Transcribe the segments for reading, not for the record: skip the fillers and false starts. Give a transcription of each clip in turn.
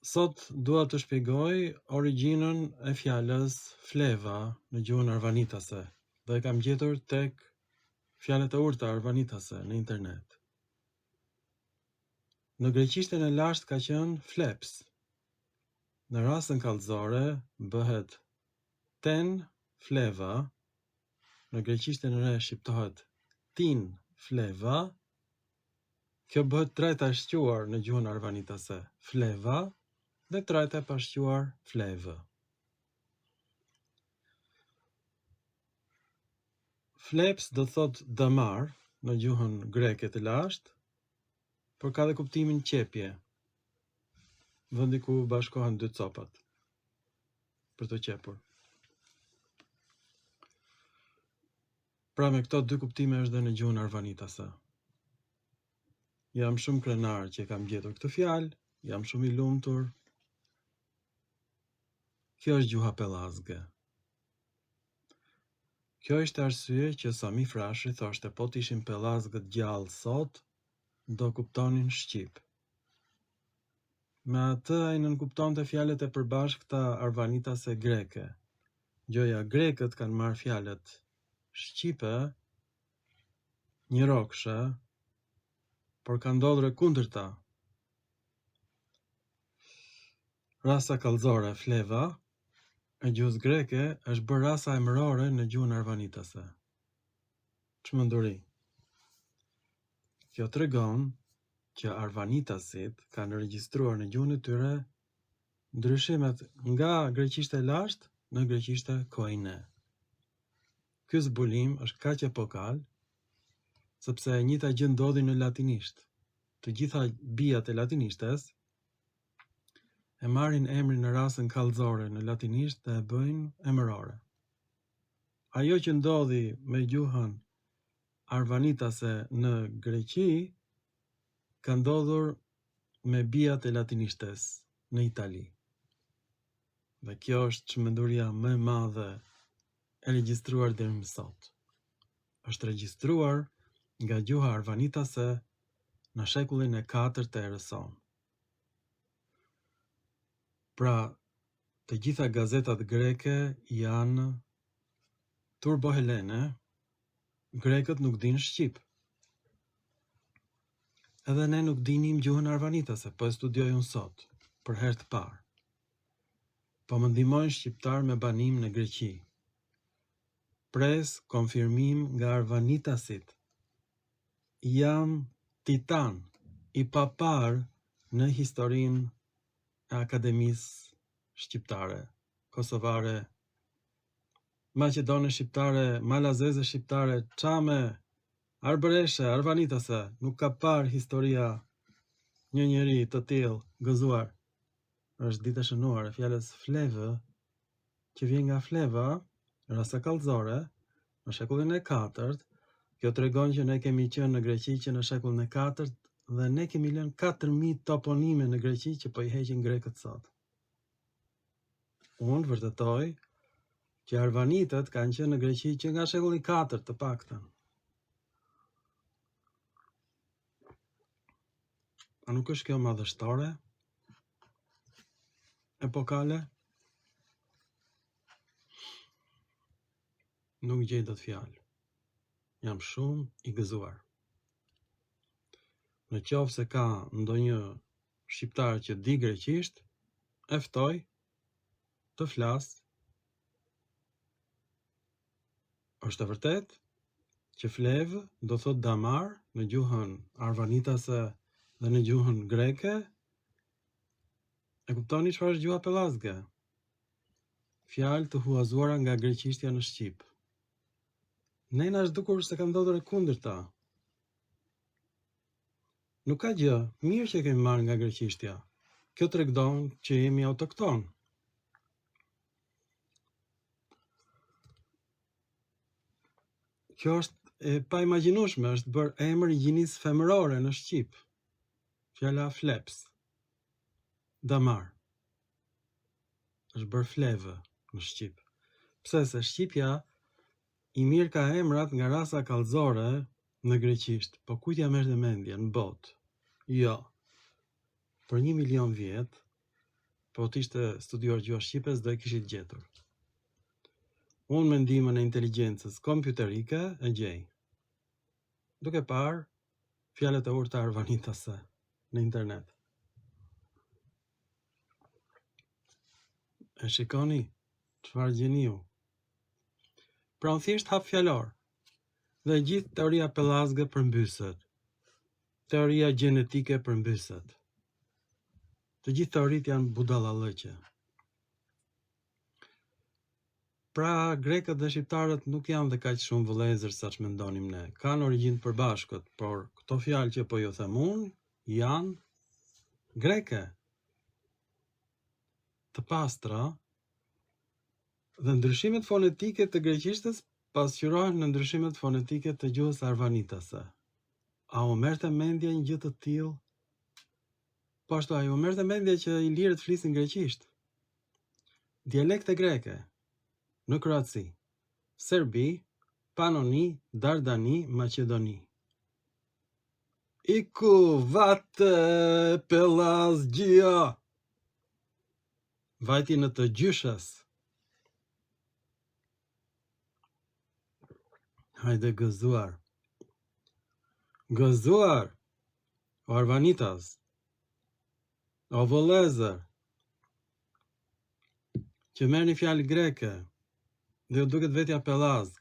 Sot dua të shpjegoj origjinën e fjalës fleva në gjuhën arvanitase dhe e kam gjetur tek fjalët e urta arvanitase në internet. Në greqishten e lashtë ka qenë fleps. Në rastën kallëzore bëhet ten fleva, në greqishten e re shqiptohet tin fleva. Kjo bëhet trajta e shquar në gjuhën arvanitase, fleva, dhe trajta e pashquar flevë. Fleps do thot damar në gjuhën greke të lashtë, por ka dhe kuptimin qepje, vendi ku bashkohen dy copat për të qepur. Pra me këto dy kuptime është dhe në gjuhën arvanitase. Jam shumë krenar që kam gjetur këtë fjalë, jam shumë i lumtur. Kjo është gjuha pellazge. Kjo është arsye që Sami Frashëri thoshte po të ishin pellazgët gjallë sot, do kuptonin shqip. Me atë ai nënkuptonte fjalët e përbashkëta arvanitase greke. Gjoja grekët kanë marrë fjalët shqipe, njërokshe, por ka ndodhur e kundërta. Rasa kallëzore fleva e gjuhës greke është bërë rasa emërore në gjuhën arvanitase. Çmenduri. Kjo tregon që arvanitasit kanë regjistruar në gjuhën e tyre ndryshimet nga greqishte e lashtë në greqishte koine. Ky zbulim është kaq epokal sepse e njëjta gjë ndodhi në latinisht. Të gjitha bijat e latinishtes e marrin emrin në rasën kallëzore në latinisht dhe e bëjnë emërore. Ajo që ndodhi me gjuhën arvanitase në Greqi ka ndodhur me bijat e latinishtes në Itali. Dhe kjo është çmenduria më e madhe e regjistruar deri më sot. Është regjistruar nga gjuha arvanitase në shekullin e 4 të erës sonë. Pra, të gjitha gazetat greke janë turbohelene, grekët nuk dinë shqip. Edhe ne nuk dinim gjuhën arvanitase, po e studioj unë sot, për herë të parë. Po më ndihmojnë shqiptar me banim në Greqi. Pres konfirmim nga arvanitasit. Jam titan i papar në historinë e akademisë shqiptare, kosovare, maqedone shqiptare, malazeze shqiptare, çame, arbëreshe, arvanitase, nuk ka parë historia një njeri të tillë gëzuar. Është ditë e shënuar e fjalës flevë, që vjen nga fleva, rasa kallëzore, në shekullin e 4. Kjo tregon që ne kemi qenë në Greqi që në shekullin e 4 dhe ne kemi lënë 4000 toponime në Greqi që po i heqin grekët sot. Unë vërtetoj që arvanitët kanë qenë në Greqi që nga shekulli 4 të paktën. A nuk është kjo madhështore? Epokale? Nuk gjej dot fjalë. Jam shumë i gëzuar. Në qoftë se ka ndonjë shqiptar që di greqisht, e ftoj të flasë. Është e vërtet që flev do thot damar në gjuhën arvanitase dhe në gjuhën greke? E kuptoni çfarë është gjuha pellazge? Fjalë të huazuara nga greqishtja në shqip. Ne na është dukur se ka ndodhur e kundërta. Nuk ka gjë, mirë që kemi marrë nga greqishtja. Kjo tregon që jemi autokton. Kjo është e paimagjinueshme, është bërë emër i gjinisë femërore në shqip. Fjala fleps, damar, është bërë flevë në shqip. Pse se shqipja i mirë ka emrat nga rasa kallëzore në greqisht, po kujt ja merrte mendjen në botë? Jo. Për 1 milion vjet po t'ishte studiuar gjuha shqipe, s'do e kishit gjetur. Unë me ndihmën e inteligjencës kompjuterike e gjej. Duke parë fjalët e urta Arvanitase në internet. E shikoni, çfarë gjeniu. Pra unë thjesht hap fjalor dhe gjithë teoria pellazgë përmbyset. Teoria gjenetike përmbyset. Të gjithë teoritë janë budallallëqe. Pra grekët dhe shqiptarët nuk janë dhe kaq shumë vëllezër sa që mendonim ne. Kanë origjinë të përbashkët, por këto fjalë që po ju them unë janë greke. Të pastra dhe ndryshimet fonetike të greqishtes pasqyrohen në ndryshimet fonetike të gjuhës arvanitase. A u merrte mendje një gjë të tillë? Po ashtu, a u merrte mendje që ilirët flisin greqisht? Dialekte greke në Kroaci, Serbi, Panoni, Dardani, Maqedoni. Iku vate Pellazgjia. Vajti në të gjyshes. Hajde gëzuar. Gëzuar. O Arvanitas. O vëllezër. Që merr një fjalë greke dhe ju duket vetja pellazg.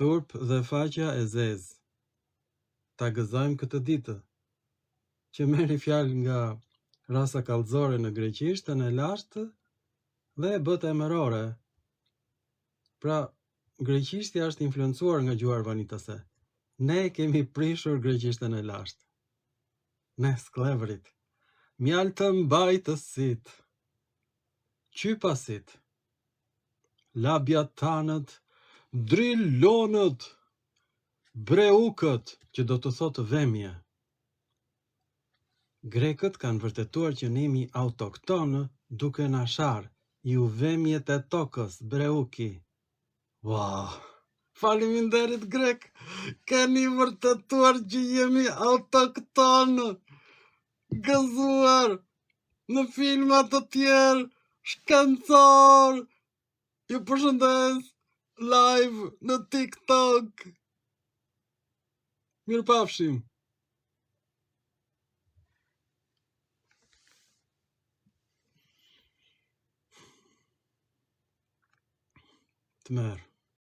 Turp dhe faqja e zezë. Ta gëzojmë këtë ditë. Që merr një fjalë nga rasa kallëzore në greqishtën e lashtë dhe e bët emërore. Pra, greqishtja është influencuar nga gjuha arvanitase. Ne kemi prishur greqishtën e lashtë. Ne sklevrit. Mjalë të mbajtësit. Qypasit. Labjatanët, drilonët, breukët, që do të thotë vemje. Grekët kanë vërtetuar që ne jemi autoktonë duke na sharë, ju vemjet e tokës, breuki. Wow! Faleminderit grek, keni vërtetuar që jemi autoktonë, gëzuar në filmat të tjerë, shkencor. Ju përshëndes live në TikTok. Mirupafshim. Të merë.